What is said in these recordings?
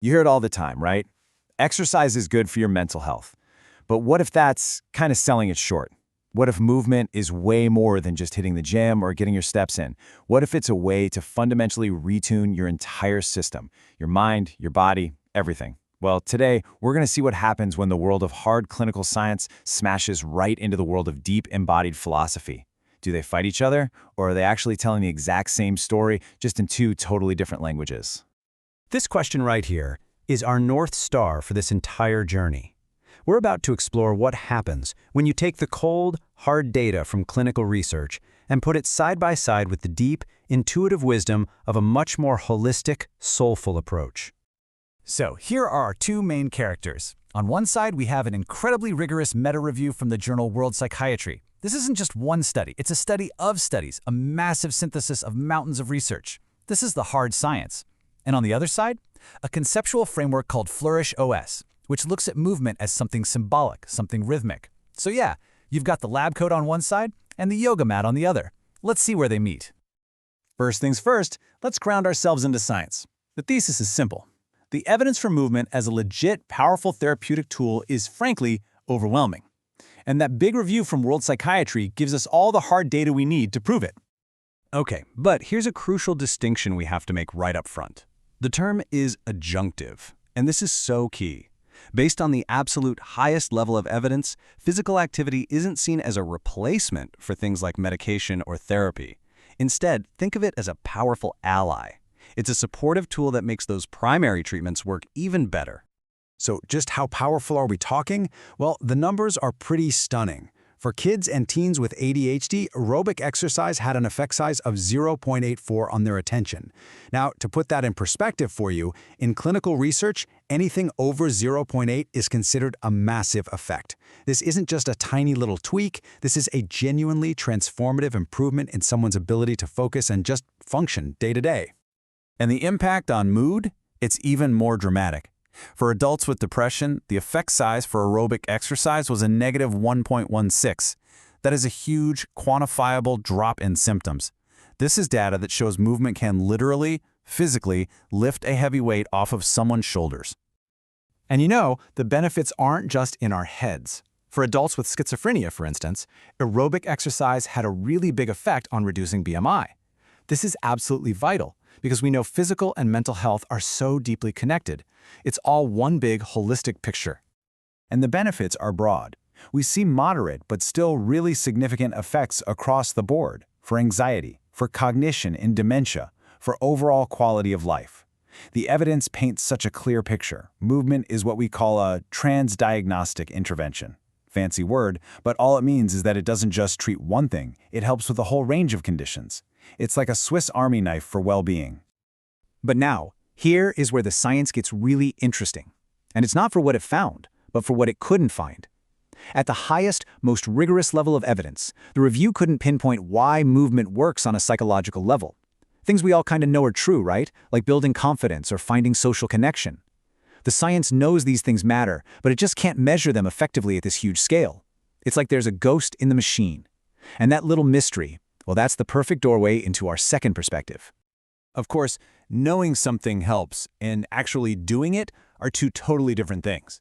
You hear it all the time, right? Exercise is good for your mental health. But what if that's kind of selling it short? What if movement is way more than just hitting the gym or getting your steps in? What if it's a way to fundamentally retune your entire system, your mind, your body, everything? Well, today, we're going to see what happens when the world of hard clinical science smashes right into the world of deep embodied philosophy. Do they fight each other, or are they actually telling the exact same story, just in two totally different languages? This question right here is our North Star for this entire journey. We're about to explore what happens when you take the cold, hard data from clinical research and put it side by side with the deep, intuitive wisdom of a much more holistic, soulful approach. So here are our two main characters. On one side, we have an incredibly rigorous meta-review from the journal World Psychiatry. This isn't just one study, it's a study of studies, a massive synthesis of mountains of research. This is the hard science. And on the other side, a conceptual framework called Flourish OS, which looks at movement as something symbolic, something rhythmic. So yeah, you've got the lab coat on one side and the yoga mat on the other. Let's see where they meet. First things first, let's ground ourselves into science. The thesis is simple. The evidence for movement as a legit, powerful therapeutic tool is, frankly, overwhelming. And that big review from World Psychiatry gives us all the hard data we need to prove it. Okay, but here's a crucial distinction we have to make right up front. The term is adjunctive, and this is so key. Based on the absolute highest level of evidence, physical activity isn't seen as a replacement for things like medication or therapy. Instead, think of it as a powerful ally. It's a supportive tool that makes those primary treatments work even better. So just how powerful are we talking? Well, the numbers are pretty stunning. For kids and teens with ADHD, aerobic exercise had an effect size of 0.84 on their attention. Now, to put that in perspective for you, in clinical research, anything over 0.8 is considered a massive effect. This isn't just a tiny little tweak, this is a genuinely transformative improvement in someone's ability to focus and just function day to day. And the impact on mood? It's even more dramatic. For adults with depression, the effect size for aerobic exercise was a negative 1.16. That is a huge, quantifiable drop in symptoms. This is data that shows movement can literally, physically, lift a heavy weight off of someone's shoulders. And you know, the benefits aren't just in our heads. For adults with schizophrenia, for instance, aerobic exercise had a really big effect on reducing BMI. This is absolutely vital, because we know physical and mental health are so deeply connected. It's all one big, holistic picture. And the benefits are broad. We see moderate but still really significant effects across the board for anxiety, for cognition in dementia, for overall quality of life. The evidence paints such a clear picture. Movement is what we call a transdiagnostic intervention. Fancy word, but all it means is that it doesn't just treat one thing, it helps with a whole range of conditions. It's like a Swiss Army knife for well-being. But now, here is where the science gets really interesting. And it's not for what it found, but for what it couldn't find. At the highest, most rigorous level of evidence, the review couldn't pinpoint why movement works on a psychological level. Things we all kind of know are true, right? Like building confidence or finding social connection. The science knows these things matter, but it just can't measure them effectively at this huge scale. It's like there's a ghost in the machine. And that little mystery, well, that's the perfect doorway into our second perspective. Of course, knowing something helps, and actually doing it are two totally different things.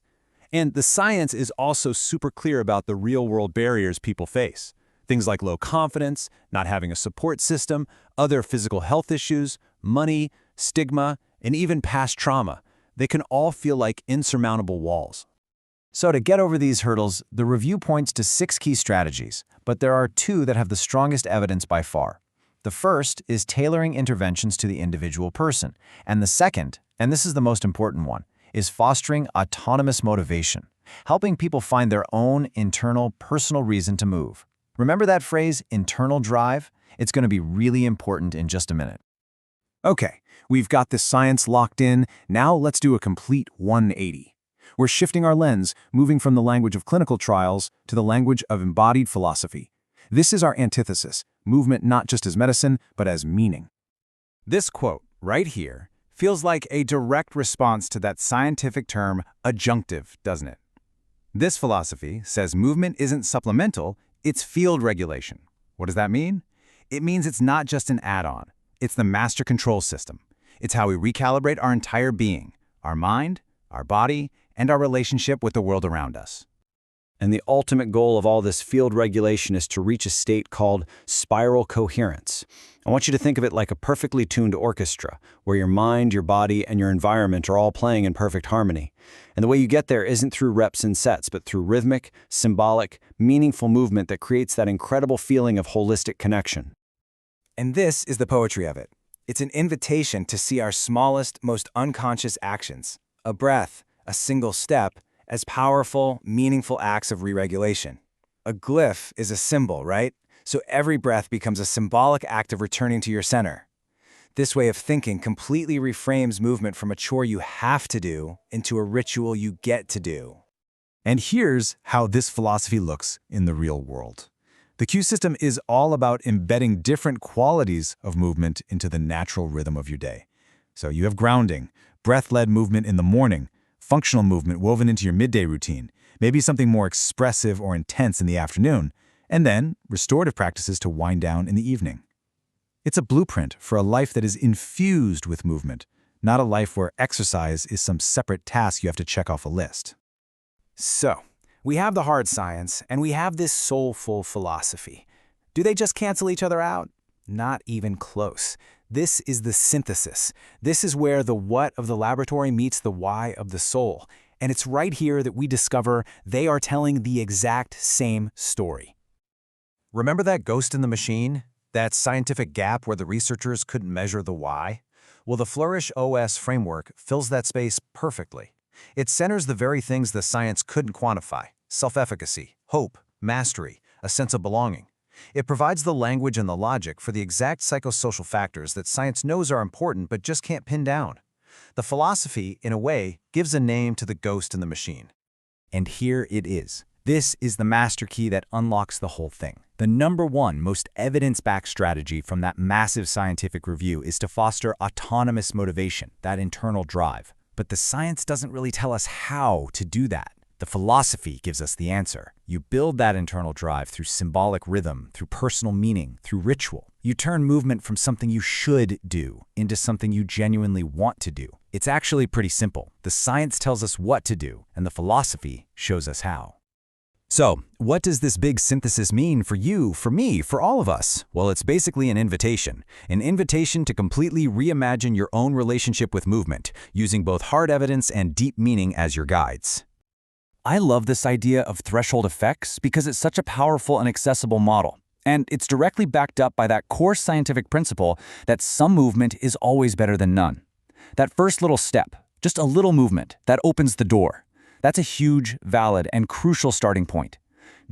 And the science is also super clear about the real-world barriers people face. Things like low confidence, not having a support system, other physical health issues, money, stigma, and even past trauma. They can all feel like insurmountable walls. So to get over these hurdles, the review points to 6 key strategies, but there are 2 that have the strongest evidence by far. The first is tailoring interventions to the individual person, and the second, and this is the most important one, is fostering autonomous motivation, helping people find their own internal, personal reason to move. Remember that phrase, internal drive? It's going to be really important in just a minute. Okay, we've got this science locked in. Now let's do a complete 180. We're shifting our lens, moving from the language of clinical trials to the language of embodied philosophy. This is our antithesis, movement not just as medicine, but as meaning. This quote, right here, feels like a direct response to that scientific term, adjunctive, doesn't it? This philosophy says movement isn't supplemental, it's field regulation. What does that mean? It means it's not just an add-on. It's the master control system. It's how we recalibrate our entire being, our mind, our body, and our relationship with the world around us. And the ultimate goal of all this field regulation is to reach a state called spiral coherence. I want you to think of it like a perfectly tuned orchestra, where your mind, your body, and your environment are all playing in perfect harmony. And the way you get there isn't through reps and sets, but through rhythmic, symbolic, meaningful movement that creates that incredible feeling of holistic connection. And this is the poetry of it. It's an invitation to see our smallest, most unconscious actions, a breath, a single step, as powerful, meaningful acts of re-regulation. A glyph is a symbol, right? So every breath becomes a symbolic act of returning to your center. This way of thinking completely reframes movement from a chore you have to do into a ritual you get to do. And here's how this philosophy looks in the real world. The Q system is all about embedding different qualities of movement into the natural rhythm of your day. So you have grounding, breath-led movement in the morning, functional movement woven into your midday routine, maybe something more expressive or intense in the afternoon, and then restorative practices to wind down in the evening. It's a blueprint for a life that is infused with movement, not a life where exercise is some separate task you have to check off a list. So, we have the hard science, and we have this soulful philosophy. Do they just cancel each other out? Not even close. This is the synthesis. This is where the what of the laboratory meets the why of the soul. And it's right here that we discover they are telling the exact same story. Remember that ghost in the machine? That scientific gap where the researchers couldn't measure the why? Well, the Flourish OS framework fills that space perfectly. It centers the very things the science couldn't quantify: self-efficacy, hope, mastery, a sense of belonging. It provides the language and the logic for the exact psychosocial factors that science knows are important but just can't pin down. The philosophy, in a way, gives a name to the ghost in the machine. And here it is. This is the master key that unlocks the whole thing. The #1 most evidence-backed strategy from that massive scientific review is to foster autonomous motivation, that internal drive. But the science doesn't really tell us how to do that. The philosophy gives us the answer. You build that internal drive through symbolic rhythm, through personal meaning, through ritual. You turn movement from something you should do into something you genuinely want to do. It's actually pretty simple. The science tells us what to do, and the philosophy shows us how. So, what does this big synthesis mean for you, for me, for all of us? Well, it's basically an invitation to completely reimagine your own relationship with movement, using both hard evidence and deep meaning as your guides. I love this idea of threshold effects because it's such a powerful and accessible model. And it's directly backed up by that core scientific principle that some movement is always better than none. That first little step, just a little movement, that opens the door. That's a huge, valid, and crucial starting point.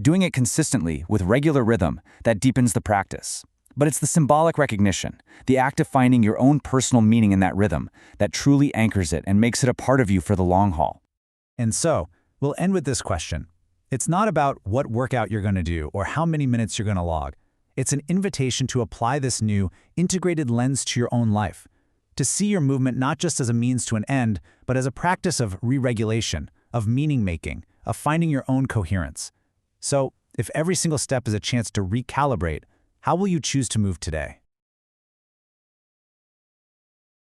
Doing it consistently with regular rhythm, that deepens the practice. But it's the symbolic recognition, the act of finding your own personal meaning in that rhythm, that truly anchors it and makes it a part of you for the long haul. And so, we'll end with this question. It's not about what workout you're going to do or how many minutes you're going to log. It's an invitation to apply this new, integrated lens to your own life, to see your movement not just as a means to an end, but as a practice of re-regulation, of meaning-making, of finding your own coherence. So, if every single step is a chance to recalibrate, how will you choose to move today?